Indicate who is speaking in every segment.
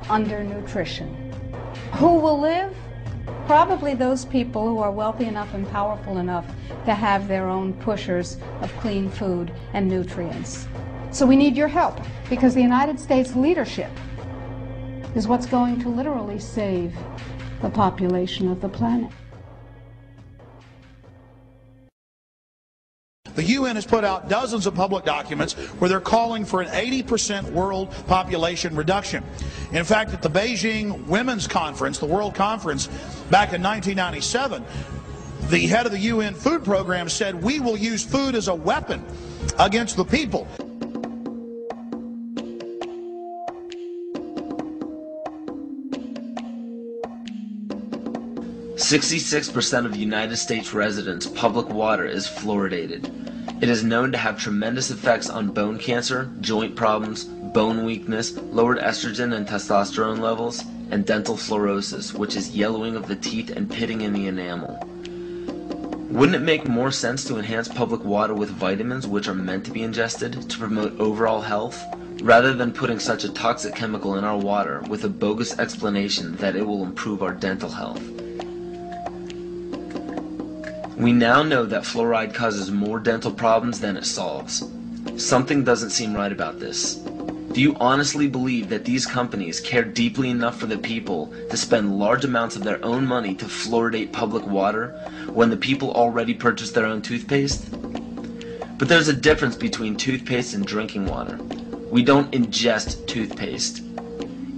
Speaker 1: undernutrition. Who will live? Probably those people who are wealthy enough and powerful enough to have their own pushers of clean food and nutrients. So we need your help, because the United States leadership is what's going to literally save the population of the planet.
Speaker 2: The UN has put out dozens of public documents where they're calling for an 80% world population reduction. In fact, at the Beijing Women's Conference, the World Conference, back in 1997, the head of the UN Food Program said, "We will use food as a weapon against the people."
Speaker 3: 66% of United States residents' public water is fluoridated. It is known to have tremendous effects on bone cancer, joint problems, bone weakness, lowered estrogen and testosterone levels, and dental fluorosis, which is yellowing of the teeth and pitting in the enamel. Wouldn't it make more sense to enhance public water with vitamins which are meant to be ingested to promote overall health, rather than putting such a toxic chemical in our water with a bogus explanation that it will improve our dental health? We now know that fluoride causes more dental problems than it solves. Something doesn't seem right about this. Do you honestly believe that these companies care deeply enough for the people to spend large amounts of their own money to fluoridate public water when the people already purchase their own toothpaste? But there's a difference between toothpaste and drinking water. We don't ingest toothpaste.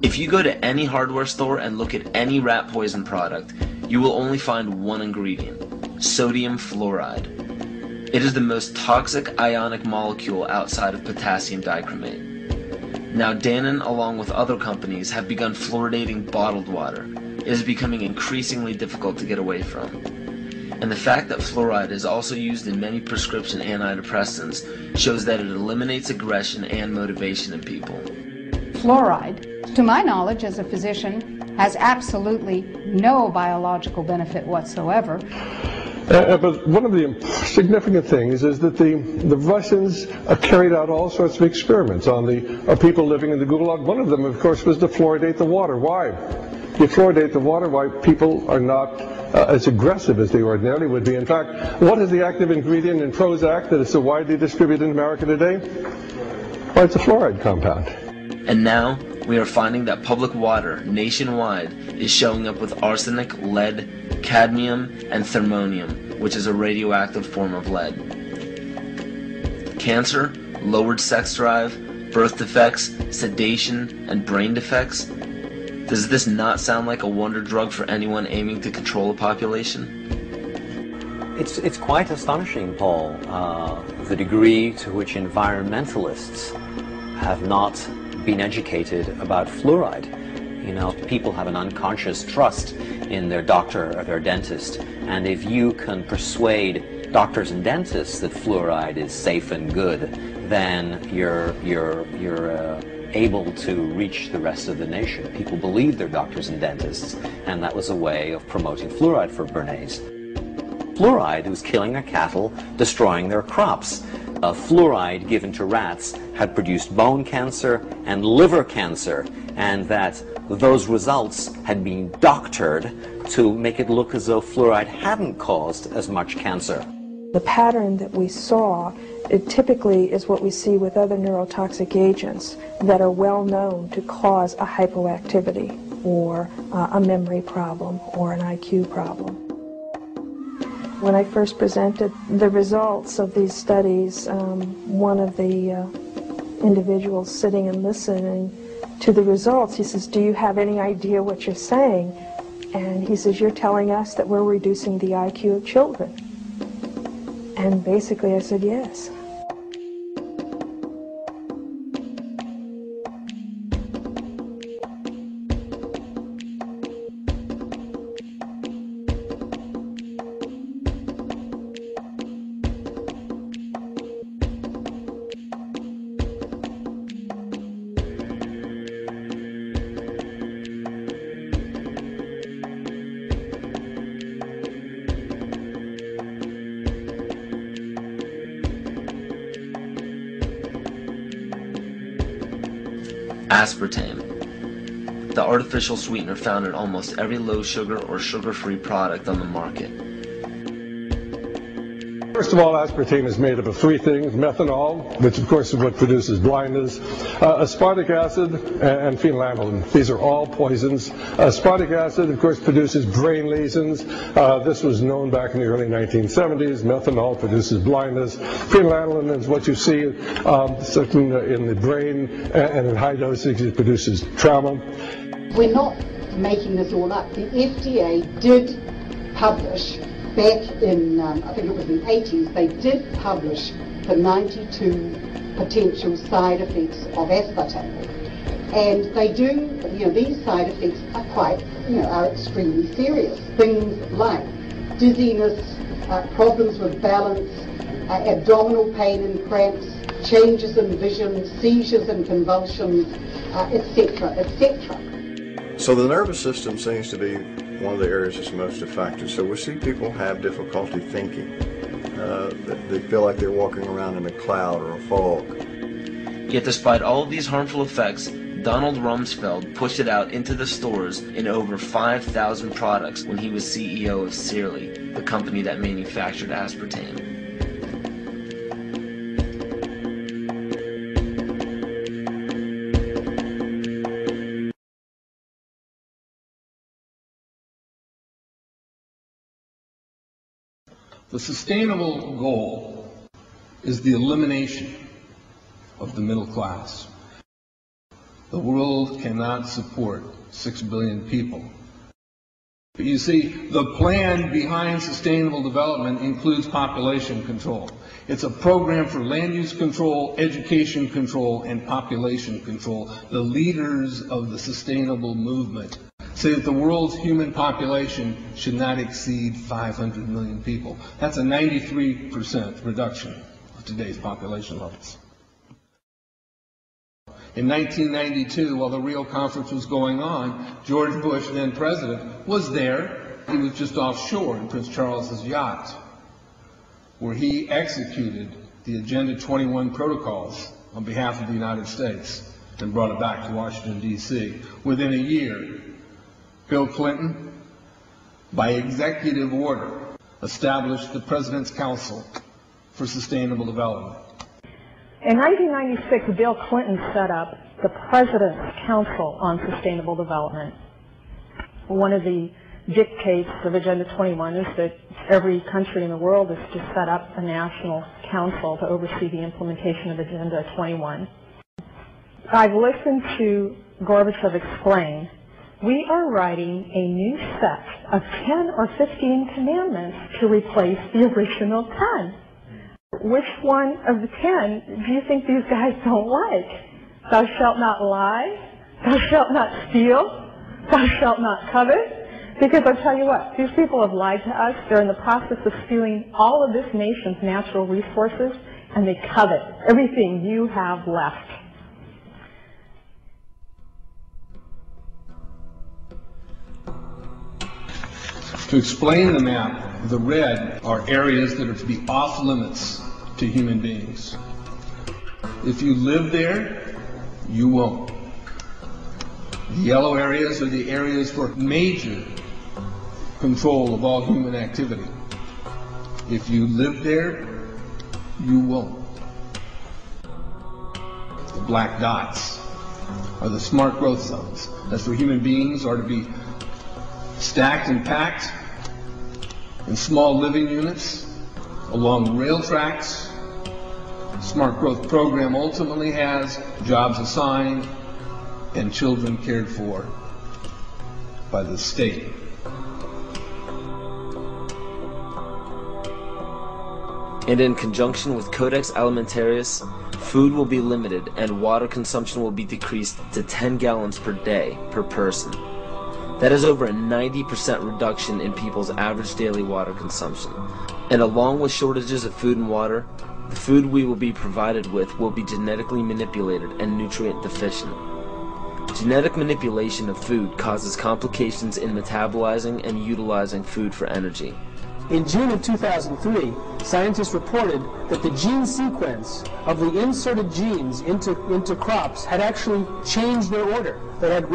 Speaker 3: If you go to any hardware store and look at any rat poison product, you will only find one ingredient: sodium fluoride. It is the most toxic ionic molecule outside of potassium dichromate. Now Dannon, along with other companies, have begun fluoridating bottled water. It is becoming increasingly difficult to get away from. And the fact that fluoride is also used in many prescription antidepressants shows that it eliminates aggression and motivation in people.
Speaker 1: Fluoride, to my knowledge as a physician, has absolutely no biological benefit whatsoever.
Speaker 4: But one of the significant things is that the Russians carried out all sorts of experiments on the people living in the Gulag. One of them, of course, was to fluoridate the water. Why? You fluoridate the water, why people are not as aggressive as they ordinarily would be. In fact, what is the active ingredient in Prozac that is so widely distributed in America today? Well, it's a fluoride compound.
Speaker 3: And now, we are finding that public water nationwide is showing up with arsenic, lead, cadmium, and thermonium, which is a radioactive form of lead. Cancer, lowered sex drive, birth defects, sedation, and brain defects. Does this not sound like a wonder drug for anyone aiming to control a population?
Speaker 5: It's quite astonishing, Paul, the degree to which environmentalists have not been educated about fluoride. You know, people have an unconscious trust in their doctor or their dentist, and if you can persuade doctors and dentists that fluoride is safe and good, then you're able to reach the rest of the nation. People believe their doctors and dentists, and that was a way of promoting fluoride for Bernays. Fluoride was killing their cattle, destroying their crops. Fluoride given to rats had produced bone cancer and liver cancer, and that those results had been doctored to make it look as though fluoride hadn't caused as much cancer.
Speaker 6: The pattern that we saw, it typically is what we see with other neurotoxic agents that are well known to cause a hypoactivity or a memory problem or an IQ problem. When I first presented the results of these studies, one of the individuals sitting and listening to the results, he says, "Do you have any idea what you're saying?" And he says, "You're telling us that we're reducing the IQ of children." And basically I said, yes.
Speaker 3: Aspartame. the artificial sweetener found in almost every low-sugar or sugar-free product on the market.
Speaker 4: First of all, aspartame is made up of three things: methanol, which of course is what produces blindness, aspartic acid, and phenylalanine. These are all poisons. Aspartic acid, of course, produces brain lesions. This was known back in the early 1970s. Methanol produces blindness. Phenylalanine is what you see in the brain, and in high dosage it produces trauma.
Speaker 7: We're not making this all up. The FDA did publish back in, I think it was in the 80s, they did publish the 92 potential side effects of aspartame. And they do, these side effects are quite, are extremely serious. Things like dizziness, problems with balance, abdominal pain and cramps, changes in vision, seizures and convulsions, etc., etc.
Speaker 8: So the nervous system seems to be one of the areas that's most affected. So we see people have difficulty thinking. They feel like they're walking around in a cloud or a fog.
Speaker 3: Yet despite all of these harmful effects, Donald Rumsfeld pushed it out into the stores in over 5,000 products when he was CEO of Searly, the company that manufactured aspartame.
Speaker 9: The sustainable goal is the elimination of the middle class. The world cannot support 6 billion people. But you see, the plan behind sustainable development includes population control. It's a program for land use control, education control, and population control. The leaders of the sustainable movement say that the world's human population should not exceed 500 million people. That's a 93% reduction of today's population levels. In 1992, while the Rio Conference was going on, George Bush, then president, was there. He was just offshore in Prince Charles's yacht, where he executed the Agenda 21 protocols on behalf of the United States and brought it back to Washington, D.C. Within a year, Bill Clinton, by executive order, established the President's Council for Sustainable Development.
Speaker 6: In 1996, Bill Clinton set up the President's Council on Sustainable Development. One of the dictates of Agenda 21 is that every country in the world is to set up a national council to oversee the implementation of Agenda 21. I've listened to Gorbachev explain, we are writing a new set of 10 or 15 commandments to replace the original 10. Which one of the 10 do you think these guys don't like? Thou shalt not lie, thou shalt not steal, thou shalt not covet. Because I'll tell you what, these people have lied to us. They're in the process of stealing all of this nation's natural resources, and they covet everything you have left.
Speaker 9: To explain the map, the red are areas that are to be off limits to human beings. If you live there, you won't. The yellow areas are the areas for major control of all human activity. If you live there, you won't. The black dots are the smart growth zones. That's where human beings are to be stacked and packed in small living units along rail tracks. The smart growth program ultimately has jobs assigned and children cared for by the state.
Speaker 3: And in conjunction with Codex Alimentarius, food will be limited and water consumption will be decreased to 10 gallons per day per person. That is over a 90% reduction in people's average daily water consumption. And along with shortages of food and water, the food we will be provided with will be genetically manipulated and nutrient deficient. Genetic manipulation of food causes complications in metabolizing and utilizing food for energy.
Speaker 10: In June of 2003, scientists reported that the gene sequence of the inserted genes into crops had actually changed their order. They had